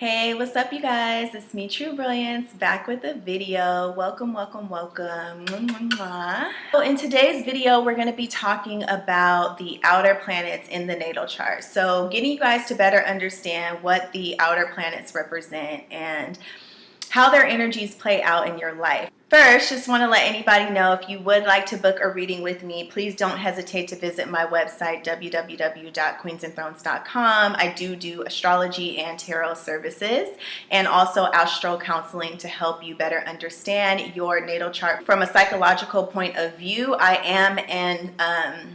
Hey, what's up you guys? It's me, Truebrilliance, back with a video. Welcome, welcome, welcome. Mwah, mwah, mwah. So in today's video, we're going to be talking about the outer planets in the natal chart. So getting you guys to better understand what the outer planets represent and how their energies play out in your life. First, just want to let anybody know if you would like to book a reading with me, please don't hesitate to visit my website, www.queensandthrones.com. I do astrology and tarot services and also astral counseling to help you better understand your natal chart from a psychological point of view. I am an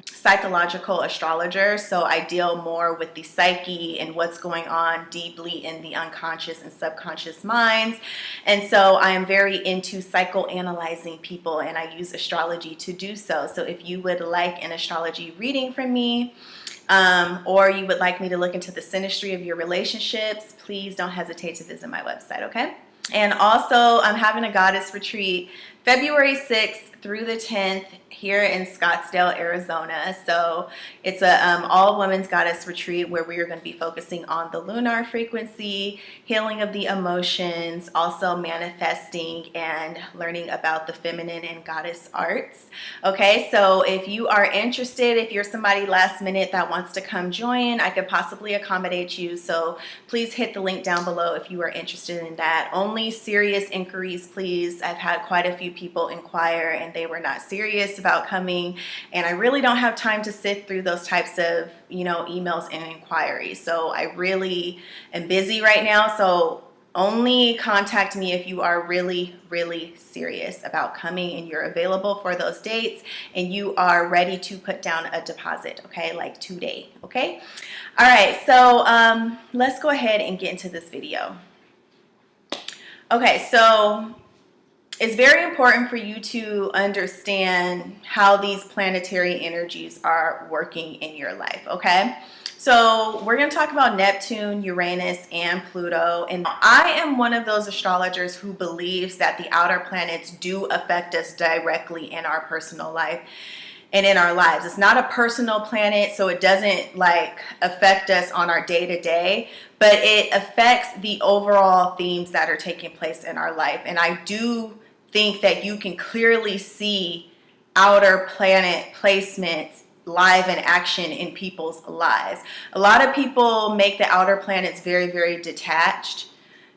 psychological astrologer, so I deal more with the psyche and what's going on deeply in the unconscious and subconscious minds. And so I am very into psychoanalyzing people, and I use astrology to do so. So if you would like an astrology reading from me, or you would like me to look into the synastry of your relationships, please don't hesitate to visit my website, okay? And also, I'm having a goddess retreat February 6th through the 10th here in Scottsdale, Arizona. So it's a all women's goddess retreat where we are going to be focusing on the lunar frequency, healing of the emotions, also manifesting and learning about the feminine and goddess arts. Okay, so if you are interested, if you're somebody last minute that wants to come join, I could possibly accommodate you. So please hit the link down below if you are interested in that. Only serious inquiries, please. I've had quite a few people inquire and they were not serious about coming, and I really don't have time to sift through those types of emails and inquiries. So I really am busy right now, so only contact me if you are really serious about coming and you're available for those dates and you are ready to put down a deposit, okay, like today. Okay, all right, so let's go ahead and get into this video. Okay, so it's very important for you to understand how these planetary energies are working in your life, okay? So we're going to talk about Neptune, Uranus, and Pluto. And I am one of those astrologers who believes that the outer planets do affect us directly in our personal life and in our lives. It's not a personal planet, so it doesn't like affect us on our day-to-day, but it affects the overall themes that are taking place in our life. And I do think that you can clearly see outer planet placements live in action in people's lives. A lot of people make the outer planets very detached,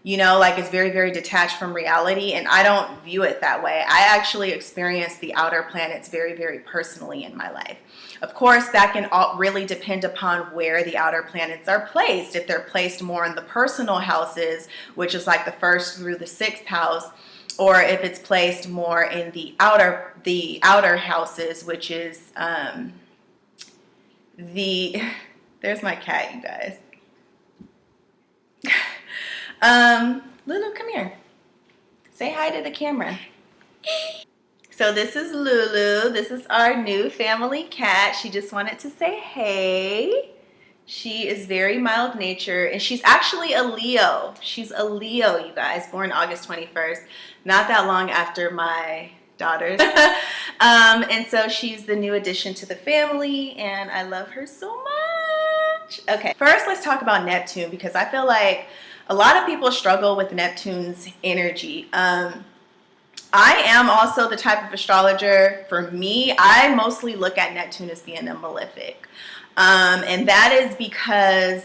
like it's very detached from reality, and I don't view it that way. I actually experience the outer planets very personally in my life. Of course, that can really depend upon where the outer planets are placed. If they're placed more in the personal houses, which is like the 1st through the 6th house, or if it's placed more in the outer houses, which is there's my cat, you guys. Lulu, come here. Say hi to the camera. So this is Lulu. This is our new family cat. She just wanted to say hey. She is very mild natured, and she's actually a Leo. She's a Leo, you guys, born August 21st, not that long after my daughters. And so she's the new addition to the family, and I love her so much. Okay, first let's talk about Neptune, because I feel like a lot of people struggle with Neptune's energy. I am also the type of astrologer, for me, I mostly look at Neptune as being a malefic. And that is because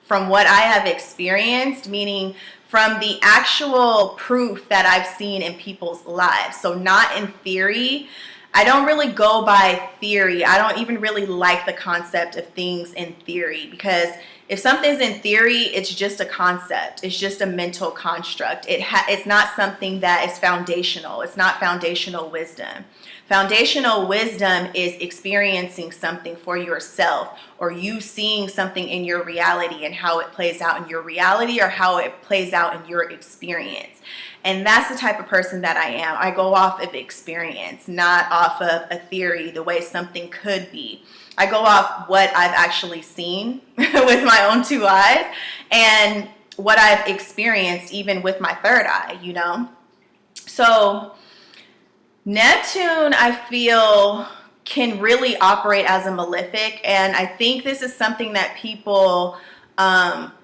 from what I have experienced, meaning from the actual proof that I've seen in people's lives, so not in theory. I don't really go by theory. I don't even really like the concept of things in theory, because if something's in theory, it's just a concept. It's just a mental construct. It's not something that is foundational. It's not foundational wisdom. Foundational wisdom is experiencing something for yourself, or you seeing something in your reality and how it plays out in your reality, or how it plays out in your experience. And that's the type of person that I am. I go off of experience, not off of a theory, the way something could be. I go off what I've actually seen with my own 2 eyes and what I've experienced even with my 3rd eye, So Neptune, I feel, can really operate as a malefic, and I think this is something that people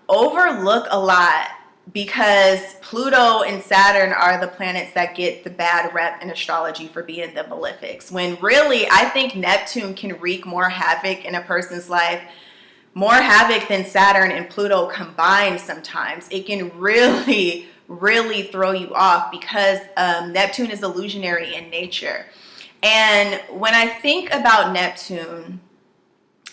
overlook a lot, because Pluto and Saturn are the planets that get the bad rep in astrology for being the malefics, when really I think Neptune can wreak more havoc in a person's life, more havoc than Saturn and Pluto combined. Sometimes it can really throw you off, because Neptune is illusionary in nature. And when I think about Neptune,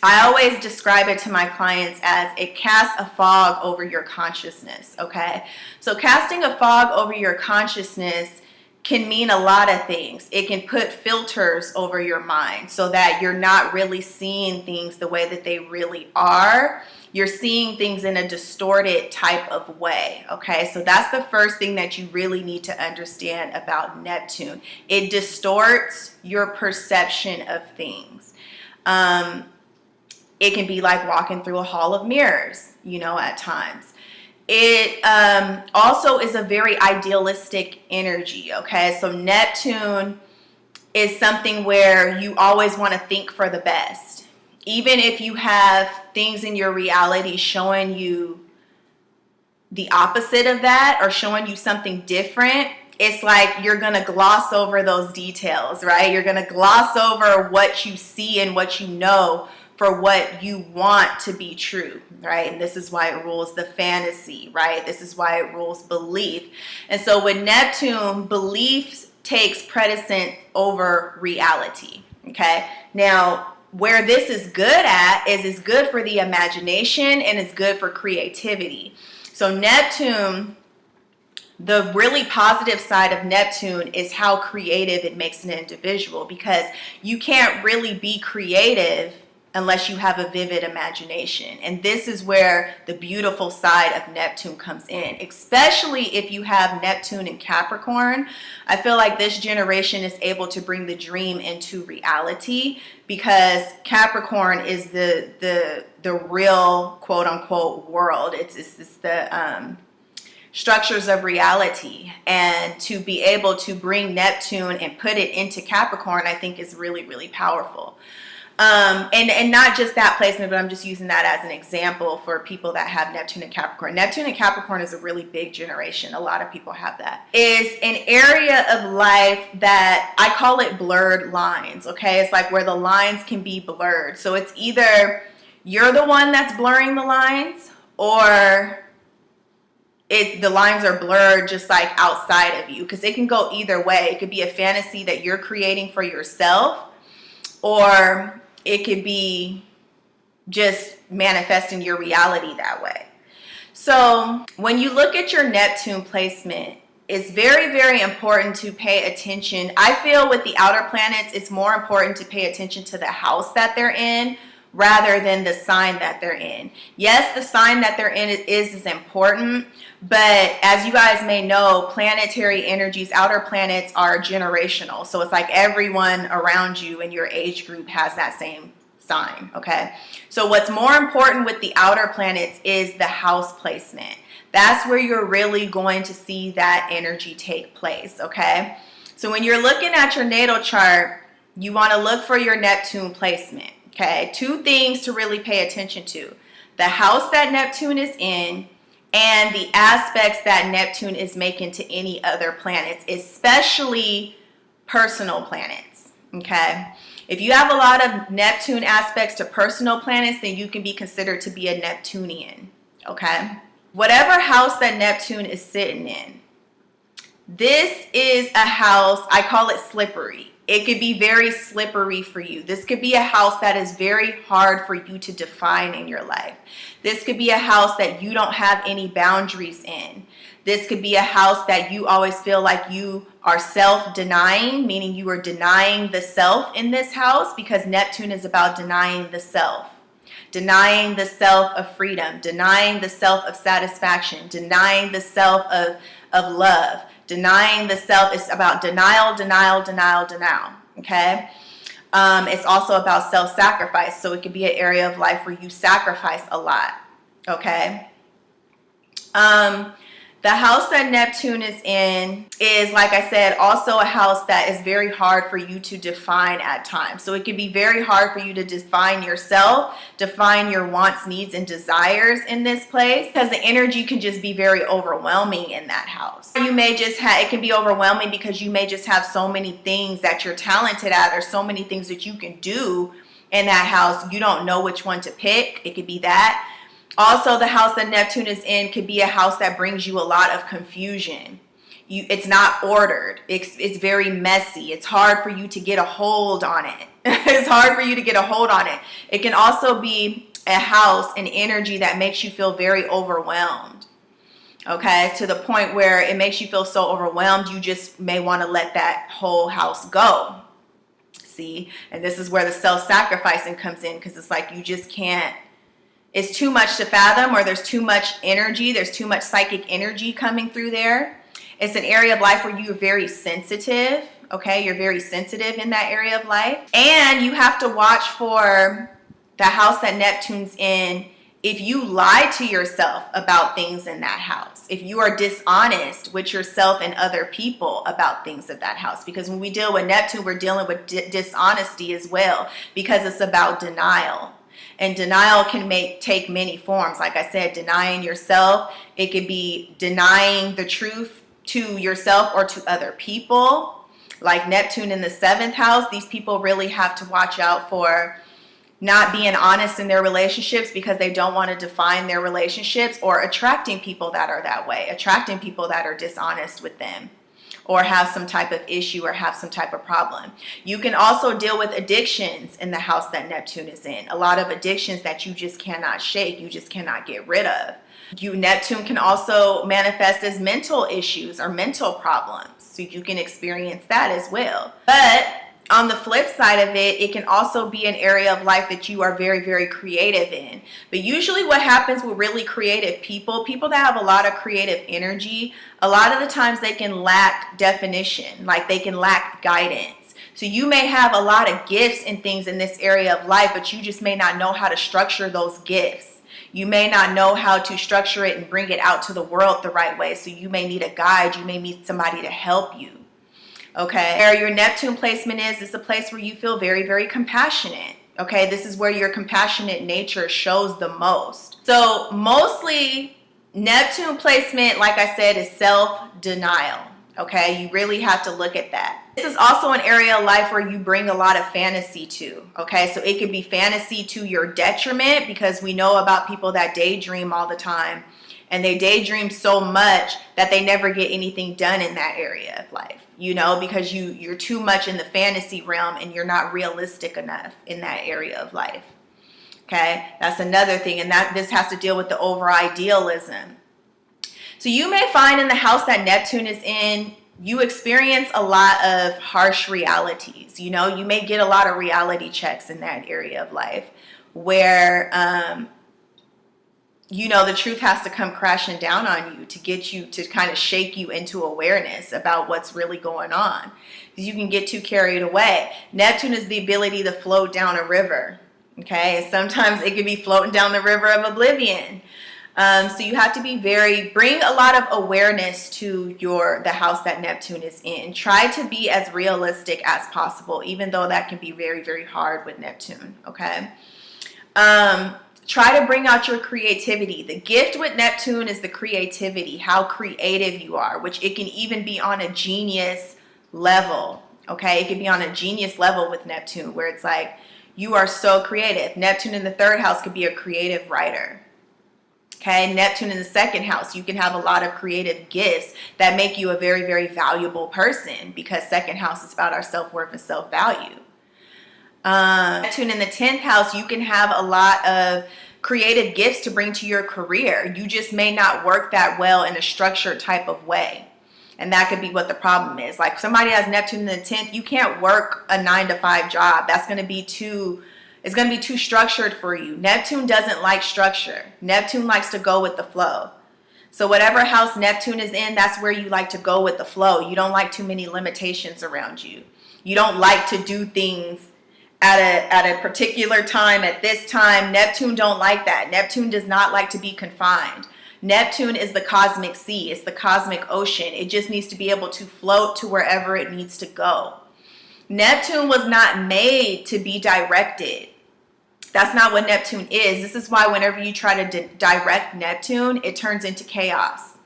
I always describe it to my clients as it casts a fog over your consciousness, okay? So casting a fog over your consciousness can mean a lot of things. It can put filters over your mind so that you're not really seeing things the way that they really are. You're seeing things in a distorted type of way, okay? So that's the first thing that you really need to understand about Neptune. It distorts your perception of things. It can be like walking through a hall of mirrors, you know, at times. It also is a very idealistic energy, okay? So Neptune is something where you always want to think for the best. Even if you have things in your reality showing you the opposite of that, or showing you something different, it's like you're going to gloss over those details, right? You're going to gloss over what you see and what you know for what you want to be true, right? And this is why it rules the fantasy, right? This is why it rules belief. And so with Neptune, belief takes precedence over reality, okay? Now, where this is good at is it's good for the imagination and it's good for creativity. So Neptune, the really positive side of Neptune is how creative it makes an individual, because you can't really be creative unless you have a vivid imagination. And this is where the beautiful side of Neptune comes in, especially if you have Neptune in Capricorn. I feel like this generation is able to bring the dream into reality, because Capricorn is the real quote unquote world. It's the structures of reality, and to be able to bring Neptune and put it into Capricorn, I think is really powerful. And not just that placement, but I'm just using that as an example for people that have Neptune and Capricorn. Neptune and Capricorn is a really big generation. A lot of people have that. Is an area of life that I call it blurred lines, okay? It's like where the lines can be blurred. So it's either you're the one that's blurring the lines, or the lines are blurred just like outside of you, because it can go either way. It could be a fantasy that you're creating for yourself, or it could be just manifesting your reality that way. So when you look at your Neptune placement, it's very important to pay attention. I feel with the outer planets, it's more important to pay attention to the house that they're in rather than the sign that they're in. Yes, the sign that they're in is important, but as you guys may know, planetary energies, outer planets are generational. So it's like everyone around you in your age group has that same sign, okay? So what's more important with the outer planets is the house placement. That's where you're really going to see that energy take place, okay? So when you're looking at your natal chart, you want to look for your Neptune placement. Okay, two things to really pay attention to: the house that Neptune is in, and the aspects that Neptune is making to any other planets, especially personal planets, okay? If you have a lot of Neptune aspects to personal planets, then you can be considered to be a Neptunian, okay? Whatever house that Neptune is sitting in, this is a house, I call it slippery. It could be very slippery for you. This could be a house that is very hard for you to define in your life. This could be a house that you don't have any boundaries in. This could be a house that you always feel like you are self-denying, meaning you are denying the self in this house, because Neptune is about denying the self. Denying the self of freedom, denying the self of satisfaction, denying the self of love. Denying the self is about denial, okay? It's also about self-sacrifice. So it could be an area of life where you sacrifice a lot, okay? The house that Neptune is in is, like I said, also a house that is very hard for you to define at times. So it can be very hard for you to define yourself, define your wants, needs, and desires in this place, because the energy can just be very overwhelming in that house. You may just have, it can be overwhelming because you may just have so many things that you're talented at, or so many things that you can do in that house. You don't know which one to pick. It could be that. Also, the house that Neptune is in could be a house that brings you a lot of confusion. It's not ordered. It's very messy. It's hard for you to get a hold on it. It's hard for you to get a hold on it. It can also be a house, an energy that makes you feel very overwhelmed. Okay, to the point where it makes you feel so overwhelmed, you just may want to let that whole house go. See? And this is where the self-sacrificing comes in, because it's like you just can't. It's too much to fathom, or there's too much energy, there's too much psychic energy coming through there. It's an area of life where you're very sensitive, okay? You're very sensitive in that area of life. And you have to watch for the house that Neptune's in. If you lie to yourself about things in that house, if you are dishonest with yourself and other people about things of that house, because when we deal with Neptune, we're dealing with dishonesty as well, because it's about denial. And denial can take many forms. Like I said, denying yourself. It could be denying the truth to yourself or to other people. Like Neptune in the 7th house, these people really have to watch out for not being honest in their relationships, because they don't want to define their relationships, or attracting people that are that way, attracting people that are dishonest with them, or have some type of issue, or have some type of problem. You can also deal with addictions in the house that Neptune is in. A lot of addictions that you just cannot shake, you just cannot get rid of. Neptune can also manifest as mental issues or mental problems. So you can experience that as well. But on the flip side of it, it can also be an area of life that you are very, very creative in. But usually what happens with really creative people that have a lot of creative energy, a lot of the times they can lack definition, like they can lack guidance. So you may have a lot of gifts and things in this area of life, but you just may not know how to structure those gifts. You may not know how to structure it and bring it out to the world the right way. So you may need a guide. You may need somebody to help you. Okay, where your Neptune placement is a place where you feel very, very compassionate. Okay, this is where your compassionate nature shows the most. So mostly Neptune placement, like I said, is self-denial. Okay, you really have to look at that. This is also an area of life where you bring a lot of fantasy to. Okay, so it could be fantasy to your detriment, because we know about people that daydream all the time. And they daydream so much that they never get anything done in that area of life, you know, because you're too much in the fantasy realm and you're not realistic enough in that area of life. Okay, that's another thing. And this has to deal with the over idealism. So you may find in the house that Neptune is in, you experience a lot of harsh realities. You know, you may get a lot of reality checks in that area of life where, you know, the truth has to come crashing down on you to get you to kind of shake you into awareness about what's really going on. Because you can get too carried away. Neptune is the ability to float down a river. Okay, and sometimes it could be floating down the river of oblivion. So you have to be bring a lot of awareness to the house that Neptune is in. Try to be as realistic as possible, even though that can be very, very hard with Neptune. Okay. Try to bring out your creativity. The gift with Neptune is the creativity, how creative you are, which it can even be on a genius level. Okay, it can be on a genius level with Neptune, where it's like you are so creative. Neptune in the 3rd house could be a creative writer. Okay, Neptune in the 2nd house, you can have a lot of creative gifts that make you a very, very valuable person, because 2nd house is about our self-worth and self-value. Neptune in the 10th house, you can have a lot of creative gifts to bring to your career. You just may not work that well in a structured type of way. And that could be what the problem is. Like somebody has Neptune in the 10th, you can't work a 9-to-5 job. That's going to be it's going to be too structured for you. Neptune doesn't like structure. Neptune likes to go with the flow. So whatever house Neptune is in, that's where you like to go with the flow. You don't like too many limitations around you. You don't like to do things at a particular time, at this time. Neptune don't like that. Neptune does not like to be confined. Neptune is the cosmic sea. It's the cosmic ocean. It just needs to be able to float to wherever it needs to go. Neptune was not made to be directed. That's not what Neptune is. This is why whenever you try to direct Neptune, it turns into chaos.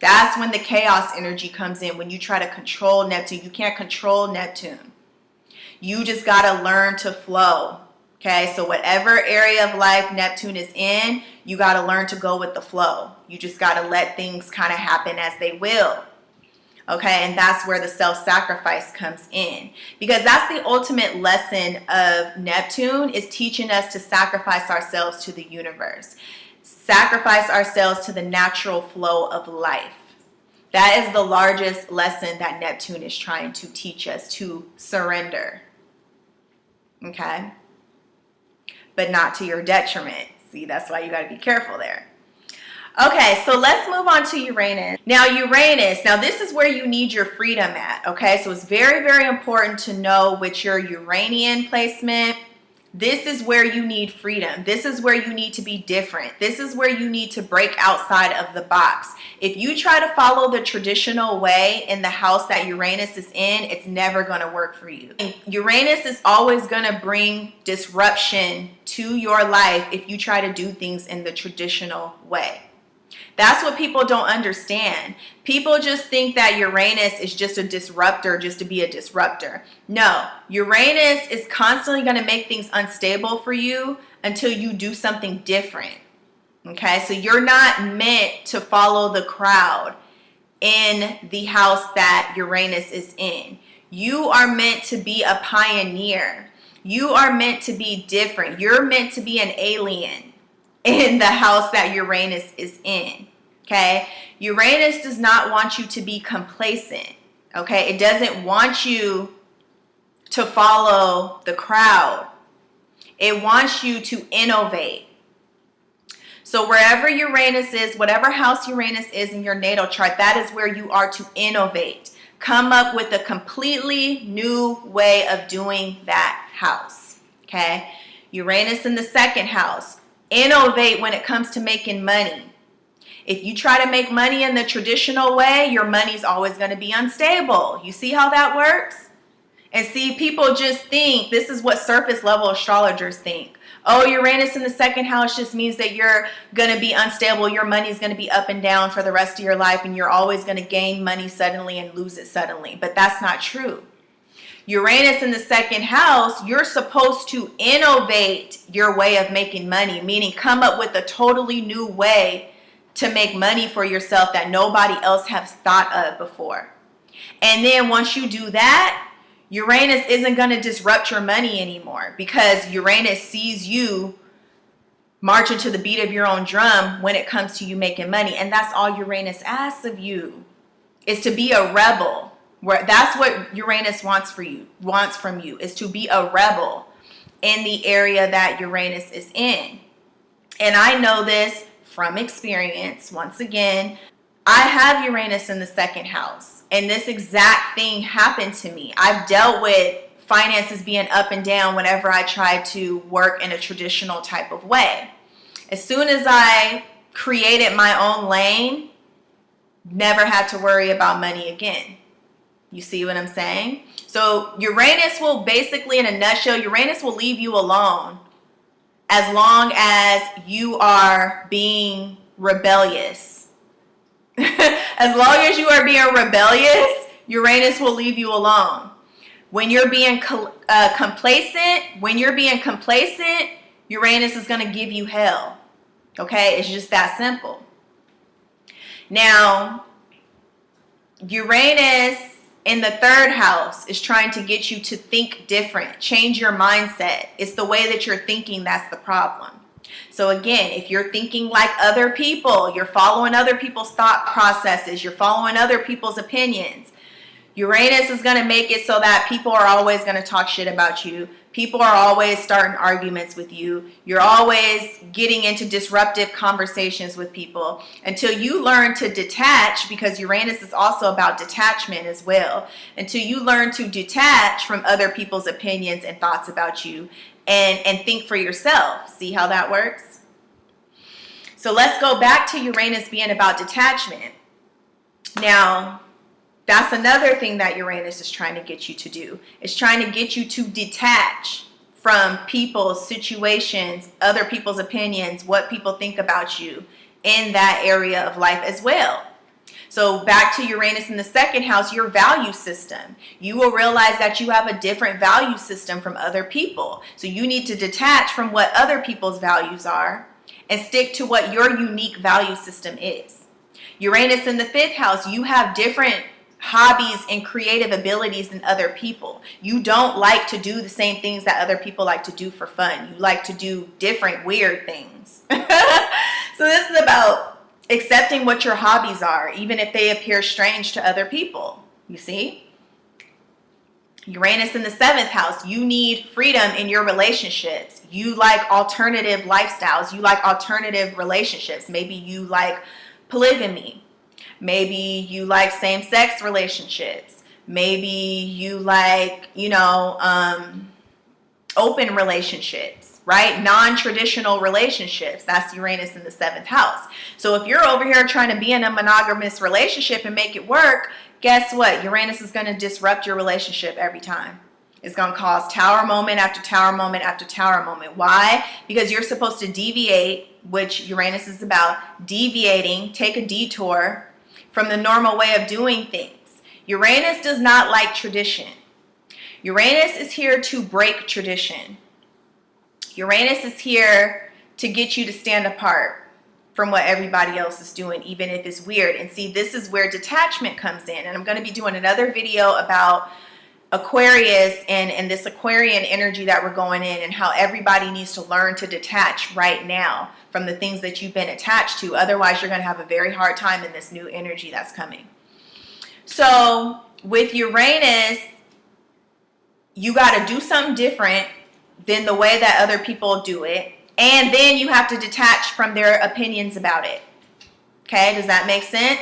That's when the chaos energy comes in, when you try to control Neptune. You can't control Neptune. You just got to learn to flow. Okay, so whatever area of life Neptune is in, you got to learn to go with the flow. You just got to let things kind of happen as they will. Okay, and that's where the self-sacrifice comes in. Because that's the ultimate lesson of Neptune, is teaching us to sacrifice ourselves to the universe. Sacrifice ourselves to the natural flow of life. That is the largest lesson that Neptune is trying to teach us, to surrender. Okay? But not to your detriment. See, that's why you got to be careful there. Okay, so let's move on to Uranus. Now this is where you need your freedom at, okay? So it's very, very important to know with your Uranian placement, this is where you need freedom. This is where you need to be different. This is where you need to break outside of the box. If you try to follow the traditional way in the house that Uranus is in, it's never going to work for you. And Uranus is always going to bring disruption to your life if you try to do things in the traditional way. That's what people don't understand. People just think that Uranus is just a disruptor, just to be a disruptor. No, Uranus is constantly going to make things unstable for you until you do something different. Okay, so you're not meant to follow the crowd in the house that Uranus is in. You are meant to be a pioneer. You are meant to be different. You're meant to be an alien in the house that Uranus is in. Okay, Uranus does not want you to be complacent. Okay, it doesn't want you to follow the crowd. It wants you to innovate. So wherever Uranus is, whatever house Uranus is in your natal chart, that is where you are to innovate. Come up with a completely new way of doing that house. Okay, Uranus in the second house. Innovate when it comes to making money. If you try to make money in the traditional way, your money's always going to be unstable. You see how that works? And see, people just think, this is what surface level astrologers think. Oh, Uranus in the second house just means that you're going to be unstable. Your money's going to be up and down for the rest of your life, and you're always going to gain money suddenly and lose it suddenly. But that's not true. Uranus in the second house, you're supposed to innovate your way of making money, meaning come up with a totally new way to make money for yourself that nobody else has thought of before. And then once you do that, Uranus isn't going to disrupt your money anymore, because Uranus sees you marching to the beat of your own drum when it comes to you making money. And that's all Uranus asks of you, is to be a rebel. That's what Uranus wants from you, is to be a rebel in the area that Uranus is in. And I know this from experience. Once again, I have Uranus in the second house, and this exact thing happened to me. I've dealt with finances being up and down whenever I try to work in a traditional type of way. As soon as I created my own lane, never had to worry about money again. You see what I'm saying? So Uranus will basically, in a nutshell, Uranus will leave you alone as long as you are being rebellious. As long as you are being rebellious, Uranus will leave you alone. When you're being complacent, Uranus is going to give you hell. Okay? It's just that simple. Now, Uranus in the third house is trying to get you to think different, change your mindset. It's the way that you're thinking that's the problem. So again, if you're thinking like other people, you're following other people's thought processes, you're following other people's opinions, Uranus is going to make it so that people are always going to talk shit about you. People are always starting arguments with you. You're always getting into disruptive conversations with people until you learn to detach, because Uranus is also about detachment as well. Until you learn to detach from other people's opinions and thoughts about you and think for yourself. See how that works? So let's go back to Uranus being about detachment. Now, that's another thing that Uranus is trying to get you to do. It's trying to get you to detach from people's situations, other people's opinions, what people think about you in that area of life as well. So back to Uranus in the second house, your value system. You will realize that you have a different value system from other people. So you need to detach from what other people's values are and stick to what your unique value system is. Uranus in the fifth house, you have different hobbies and creative abilities than other people. You don't like to do the same things that other people like to do for fun. You like to do different weird things. So this is about accepting what your hobbies are, even if they appear strange to other people. You see? Uranus in the seventh house, you need freedom in your relationships. You like alternative lifestyles. You like alternative relationships. Maybe you like polygamy. Maybe you like same-sex relationships. Maybe you like, open relationships, right? Non-traditional relationships. That's Uranus in the seventh house. So if you're over here trying to be in a monogamous relationship and make it work, guess what? Uranus is going to disrupt your relationship every time. It's going to cause tower moment after tower moment after tower moment. Why? Because you're supposed to deviate, which Uranus is about, deviating, take a detour from the normal way of doing things. Uranus does not like tradition. Uranus is here to break tradition. Uranus is here to get you to stand apart from what everybody else is doing, even if it's weird. And see, this is where detachment comes in. And I'm going to be doing another video about Aquarius and this Aquarian energy that we're going in, and how everybody needs to learn to detach right now from the things that you've been attached to. Otherwise, you're going to have a very hard time in this new energy that's coming. So with Uranus, you got to do something different than the way that other people do it. And then you have to detach from their opinions about it. Okay, does that make sense?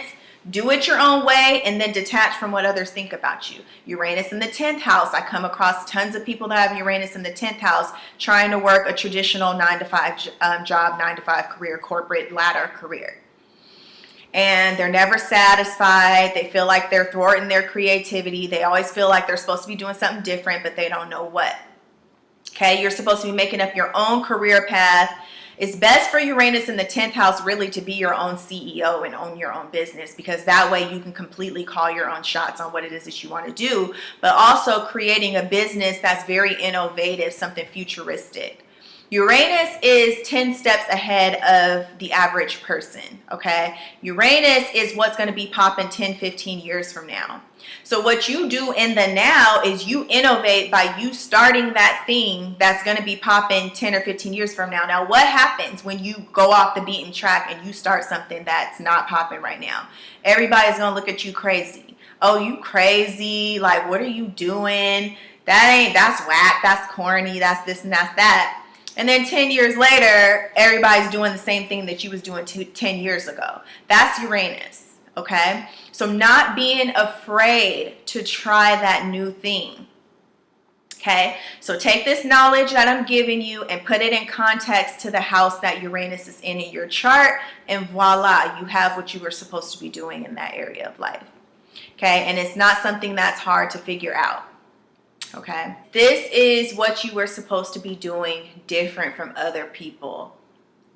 Do it your own way and then detach from what others think about you. Uranus in the 10th house. I come across tons of people that have Uranus in the 10th house trying to work a traditional 9-to-5 job, 9-to-5 career, corporate ladder career. And they're never satisfied. They feel like they're thwarting their creativity. They always feel like they're supposed to be doing something different, but they don't know what. Okay, you're supposed to be making up your own career path. It's best for Uranus in the 10th house really to be your own CEO and own your own business, because that way you can completely call your own shots on what it is that you want to do, but also creating a business that's very innovative, something futuristic. Uranus is 10 steps ahead of the average person, okay? Uranus is what's going to be popping 10, 15 years from now. So what you do in the now is you innovate by you starting that thing that's going to be popping 10 or 15 years from now. Now, what happens when you go off the beaten track and you start something that's not popping right now? Everybody's going to look at you crazy. Oh, you crazy. Like, what are you doing? That's whack. That's corny. That's this and that's that. And then 10 years later, everybody's doing the same thing that you was doing 10 years ago. That's Uranus, okay? So not being afraid to try that new thing, okay? So take this knowledge that I'm giving you and put it in context to the house that Uranus is in your chart, and voila, you have what you were supposed to be doing in that area of life, okay? And it's not something that's hard to figure out. Okay, this is what you were supposed to be doing different from other people.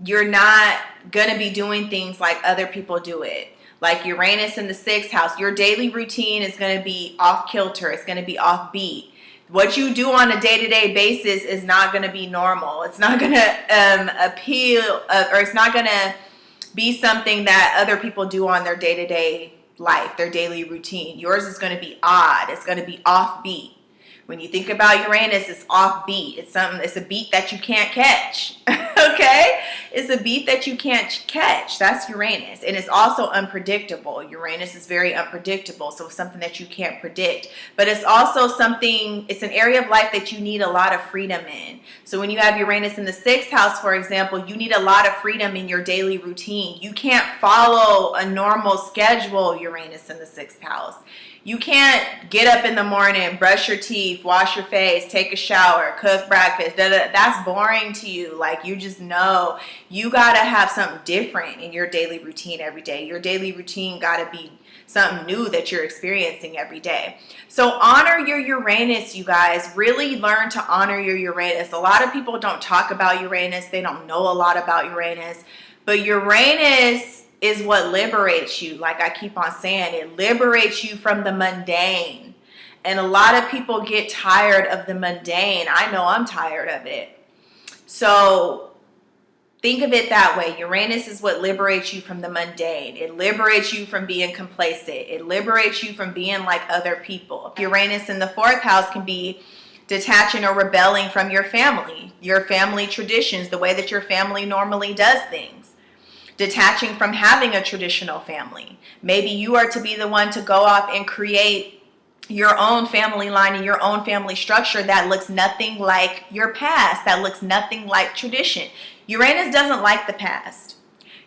You're not going to be doing things like other people do it. Like Uranus in the 6th house, your daily routine is going to be off kilter. It's going to be off beat. What you do on a day-to-day basis is not going to be normal. It's not going to appeal, or it's not going to be something that other people do on their day-to-day life, their daily routine. Yours is going to be odd. It's going to be off beat. When you think about Uranus, it's offbeat. It's a beat that you can't catch. Okay? It's a beat that you can't catch. That's Uranus. And it's also unpredictable. Uranus is very unpredictable, so it's something that you can't predict. But it's also it's an area of life that you need a lot of freedom in. So when you have Uranus in the 6th house, for example, you need a lot of freedom in your daily routine. You can't follow a normal schedule, Uranus in the 6th house. You can't get up in the morning, brush your teeth, wash your face, take a shower, cook breakfast. That's boring to you. Like, you just know you gotta have something different in your daily routine every day. Your daily routine gotta be something new that you're experiencing every day. So honor your Uranus, you guys. Really learn to honor your Uranus. A lot of people don't talk about Uranus. They don't know a lot about Uranus. But Uranus is what liberates you. Like I keep on saying, it liberates you from the mundane. And a lot of people get tired of the mundane. I know I'm tired of it. So think of it that way. Uranus is what liberates you from the mundane. It liberates you from being complacent. It liberates you from being like other people. Uranus in the 4th house can be detaching or rebelling from your family traditions, the way that your family normally does things. Detaching from having a traditional family. Maybe you are to be the one to go off and create your own family line and your own family structure that looks nothing like your past, that looks nothing like tradition. Uranus doesn't like the past.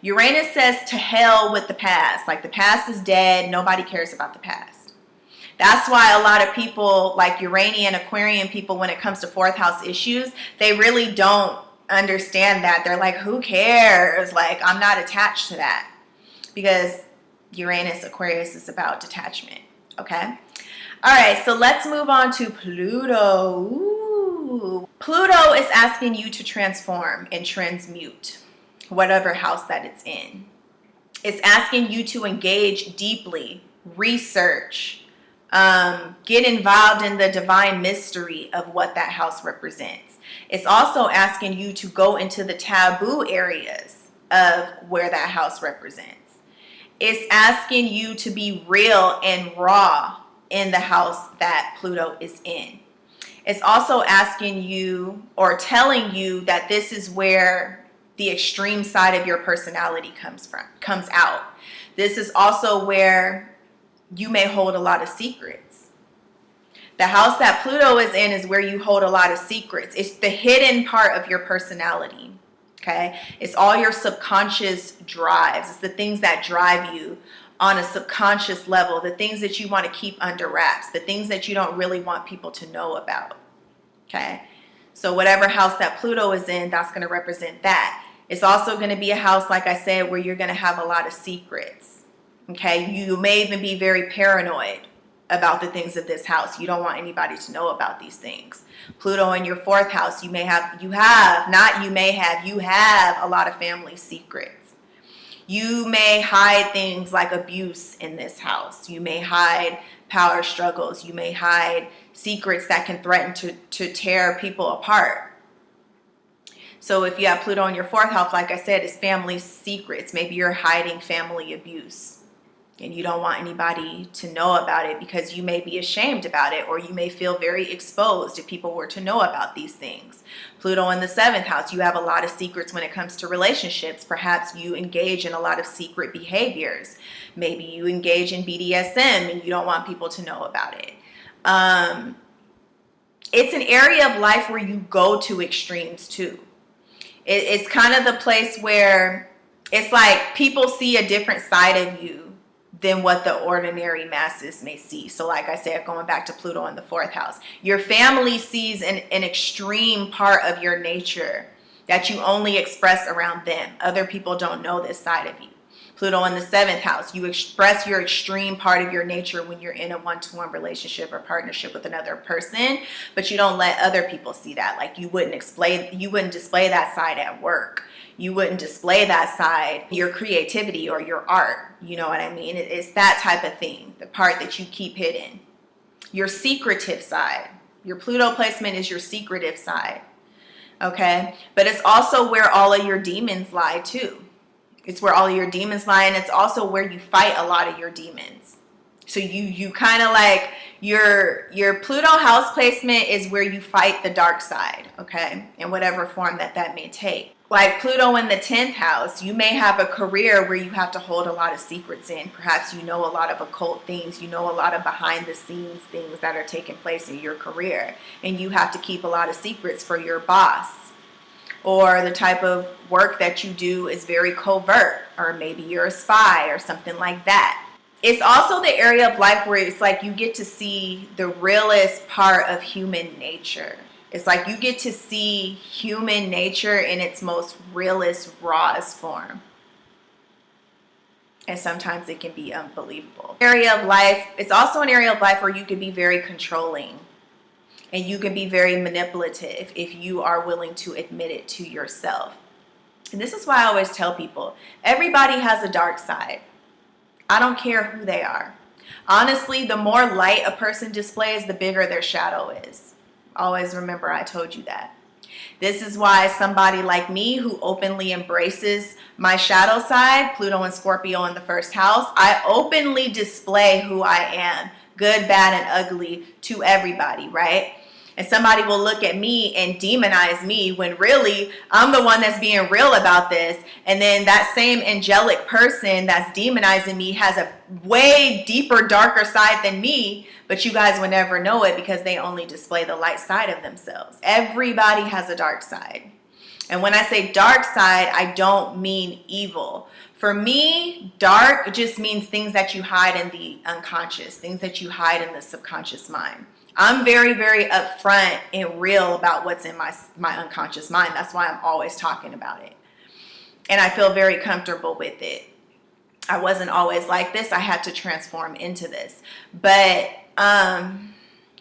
Uranus says to hell with the past. Like the past is dead. Nobody cares about the past. That's why a lot of people like Uranian, Aquarian people, when it comes to 4th house issues, they really don't understand that. They're like, who cares? Like, I'm not attached to that. Because Uranus, Aquarius is about detachment. Okay? All right, so let's move on to Pluto. Ooh. Pluto is asking you to transform and transmute whatever house that it's in. It's asking you to engage deeply, research, get involved in the divine mystery of what that house represents. It's also asking you to go into the taboo areas of where that house represents. It's asking you to be real and raw in the house that Pluto is in. It's also asking you or telling you that this is where the extreme side of your personality comes out. This is also where you may hold a lot of secrets. The house that Pluto is in is where you hold a lot of secrets. It's the hidden part of your personality. Okay? It's all your subconscious drives. It's the things that drive you on a subconscious level, the things that you want to keep under wraps, the things that you don't really want people to know about. Okay? So whatever house that Pluto is in, that's going to represent that. It's also going to be a house, like I said, where you're going to have a lot of secrets. Okay? You may even be very paranoid about the things of this house. You don't want anybody to know about these things. Pluto in your 4th house, you have a lot of family secrets. You may hide things like abuse in this house. You may hide power struggles. You may hide secrets that can threaten to tear people apart. So if you have Pluto in your 4th house, like I said, it's family secrets. Maybe you're hiding family abuse and you don't want anybody to know about it because you may be ashamed about it, or you may feel very exposed if people were to know about these things. Pluto in the 7th house, you have a lot of secrets when it comes to relationships. Perhaps you engage in a lot of secret behaviors. Maybe you engage in BDSM and you don't want people to know about it. It's an area of life where you go to extremes too. It's kind of the place where it's like people see a different side of you than what the ordinary masses may see. So like I said, going back to Pluto in the 4th house, your family sees an extreme part of your nature that you only express around them. Other people don't know this side of you. Pluto in the 7th house, you express your extreme part of your nature when you're in a one-to-one relationship or partnership with another person, but you don't let other people see that. Like you wouldn't display that side at work. You wouldn't display that side, your creativity or your art. You know what I mean? It's that type of thing, the part that you keep hidden. Your secretive side. Your Pluto placement is your secretive side. Okay? But it's also where all of your demons lie too. It's where all of your demons lie, and it's also where you fight a lot of your demons. So you kind of like your Pluto house placement is where you fight the dark side, okay? In whatever form that may take. Like Pluto in the 10th house, you may have a career where you have to hold a lot of secrets in. Perhaps you know a lot of occult things. You know a lot of behind the scenes things that are taking place in your career. And you have to keep a lot of secrets for your boss. Or the type of work that you do is very covert. Or maybe you're a spy or something like that. It's also the area of life where it's like you get to see the realest part of human nature. It's like you get to see human nature in its most realest, rawest form. And sometimes it can be unbelievable. Area of life, it's also an area of life where you can be very controlling and you can be very manipulative if you are willing to admit it to yourself. And this is why I always tell people, everybody has a dark side. I don't care who they are. Honestly, the more light a person displays, the bigger their shadow is. Always remember I told you that. This is why somebody like me who openly embraces my shadow side, Pluto and Scorpio in the first house, I openly display who I am, good, bad, and ugly to everybody, right? And somebody will look at me and demonize me when really I'm the one that's being real about this. And then that same angelic person that's demonizing me has a way deeper, darker side than me, but you guys would never know it because they only display the light side of themselves. Everybody has a dark side. And when I say dark side, I don't mean evil. For me, dark just means things that you hide in the unconscious, things that you hide in the subconscious mind. I'm very, very upfront and real about what's in my unconscious mind. That's why I'm always talking about it. And I feel very comfortable with it. I wasn't always like this. I had to transform into this. But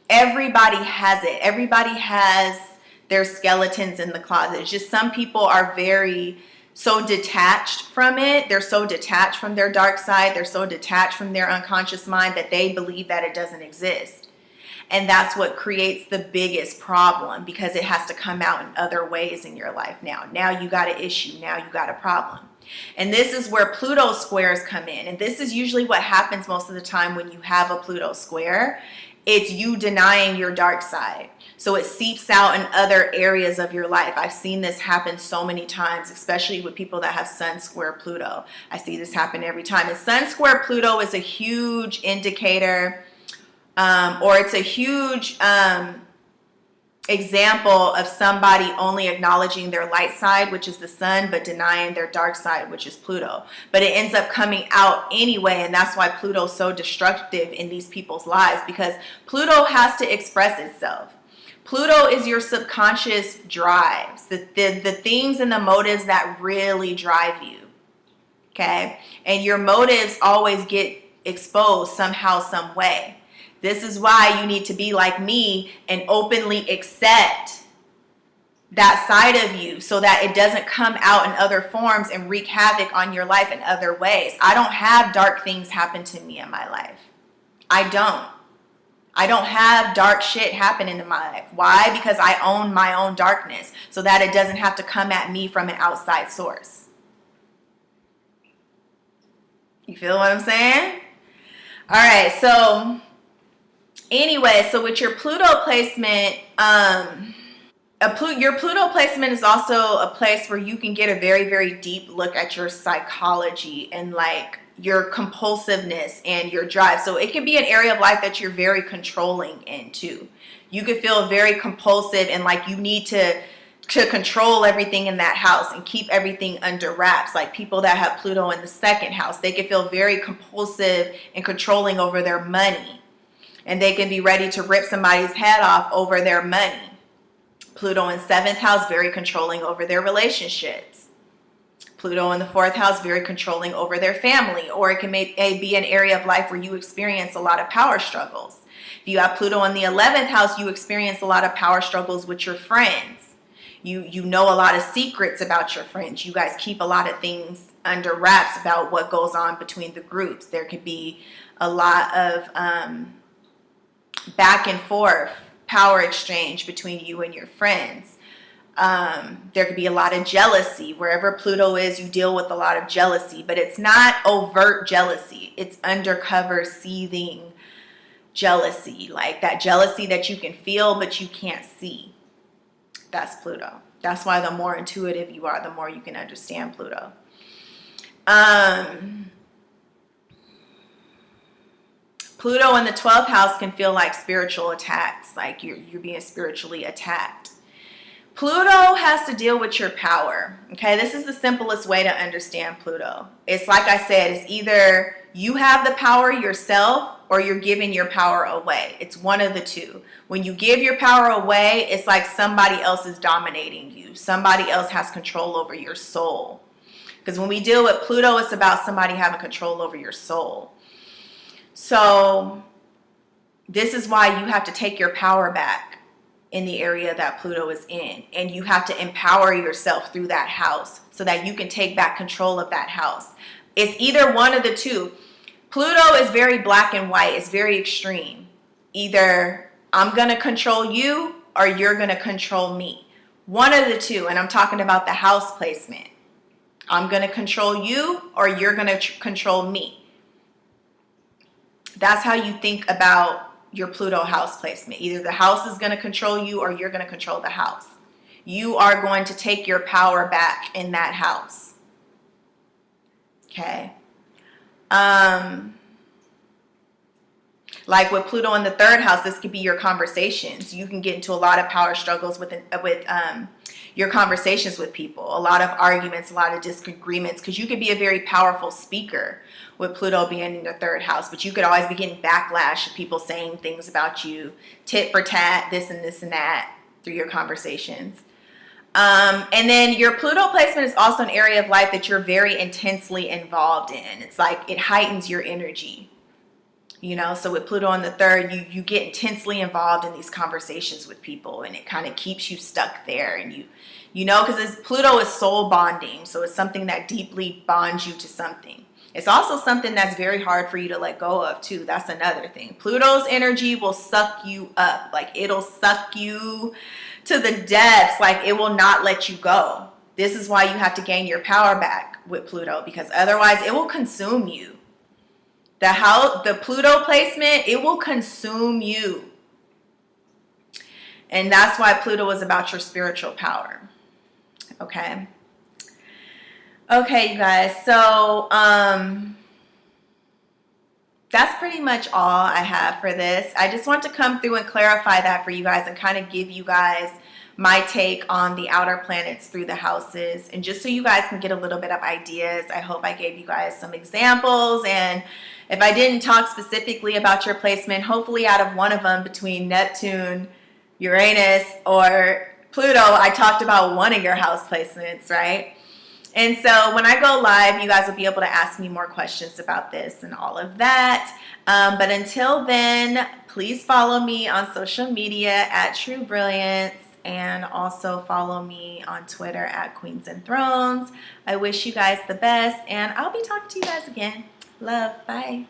everybody has it. Everybody has their skeletons in the closet. It's just some people are so detached from it. They're so detached from their dark side. They're so detached from their unconscious mind that they believe that it doesn't exist. And that's what creates the biggest problem because it has to come out in other ways in your life now. Now you got an issue. Now you got a problem. And this is where Pluto squares come in. And this is usually what happens most of the time when you have a Pluto square. It's you denying your dark side. So it seeps out in other areas of your life. I've seen this happen so many times, especially with people that have Sun square Pluto. I see this happen every time. And Sun square Pluto is a huge indicator, or it's a huge example of somebody only acknowledging their light side, which is the sun, but denying their dark side, which is Pluto. But it ends up coming out anyway, and that's why Pluto's so destructive in these people's lives, because Pluto has to express itself. Pluto is your subconscious drives, the things and the motives that really drive you, okay? And your motives always get exposed somehow, some way. This is why you need to be like me and openly accept that side of you so that it doesn't come out in other forms and wreak havoc on your life in other ways. I don't have dark things happen to me in my life. I don't have dark shit happening in my life. Why? Because I own my own darkness so that it doesn't have to come at me from an outside source. You feel what I'm saying? All right, so anyway, so with your Pluto placement, your Pluto placement is also a place where you can get a very, very deep look at your psychology and like your compulsiveness and your drive. So it can be an area of life that you're very controlling into. You could feel very compulsive and like you need to control everything in that house and keep everything under wraps. Like people that have Pluto in the second house, they can feel very compulsive and controlling over their money. And they can be ready to rip somebody's head off over their money. Pluto in 7th house, very controlling over their relationships. Pluto in the 4th house, very controlling over their family. Or it can be an area of life where you experience a lot of power struggles. If you have Pluto in the 11th house, you experience a lot of power struggles with your friends. You know a lot of secrets about your friends. You guys keep a lot of things under wraps about what goes on between the groups. There could be a lot of back and forth power exchange between you and your friends. There could be a lot of jealousy. Wherever Pluto is, you deal with a lot of jealousy, but it's not overt jealousy. It's undercover, seething jealousy, like that jealousy that you can feel but you can't see. That's Pluto. That's why the more intuitive you are, the more you can understand Pluto. Pluto in the 12th house can feel like spiritual attacks, like you're being spiritually attacked. Pluto has to deal with your power, okay? This is the simplest way to understand Pluto. It's like I said, it's either you have the power yourself or you're giving your power away. It's one of the two. When you give your power away, it's like somebody else is dominating you. Somebody else has control over your soul. Because when we deal with Pluto, it's about somebody having control over your soul. So this is why you have to take your power back in the area that Pluto is in. And you have to empower yourself through that house so that you can take back control of that house. It's either one of the two. Pluto is very black and white. It's very extreme. Either I'm going to control you or you're going to control me. One of the two. And I'm talking about the house placement. I'm going to control you or you're going to control me. That's how you think about your Pluto house placement. Either the house is going to control you or you're going to control the house. You are going to take your power back in that house. Okay. Like with Pluto in the third house, this could be your conversations. You can get into a lot of power struggles with your conversations with people, a lot of arguments, a lot of disagreements, because you could be a very powerful speaker with Pluto being in the third house, but you could always be getting backlash of people saying things about you, tit for tat, this and that through your conversations. And then your Pluto placement is also an area of life that you're very intensely involved in. It's like it heightens your energy, you know. So with Pluto in the third, you get intensely involved in these conversations with people, and it kind of keeps you stuck there. And you know, because Pluto is soul bonding, so it's something that deeply bonds you to something. It's also something that's very hard for you to let go of too. That's another thing. Pluto's energy will suck you up. Like it'll suck you to the depths. Like it will not let you go. This is why you have to gain your power back with Pluto, because otherwise it will consume you. The Pluto placement, it will consume you. And that's why Pluto is about your spiritual power. Okay. Okay, you guys, so that's pretty much all I have for this. I just want to come through and clarify that for you guys and kind of give you guys my take on the outer planets through the houses. And just so you guys can get a little bit of ideas, I hope I gave you guys some examples. And if I didn't talk specifically about your placement, hopefully out of one of them between Neptune, Uranus, or Pluto, I talked about one of your house placements, right? And so when I go live, you guys will be able to ask me more questions about this and all of that. But until then, please follow me on social media at Truebrilliance, and also follow me on Twitter at Queensandthrones. I wish you guys the best, and I'll be talking to you guys again. Love. Bye.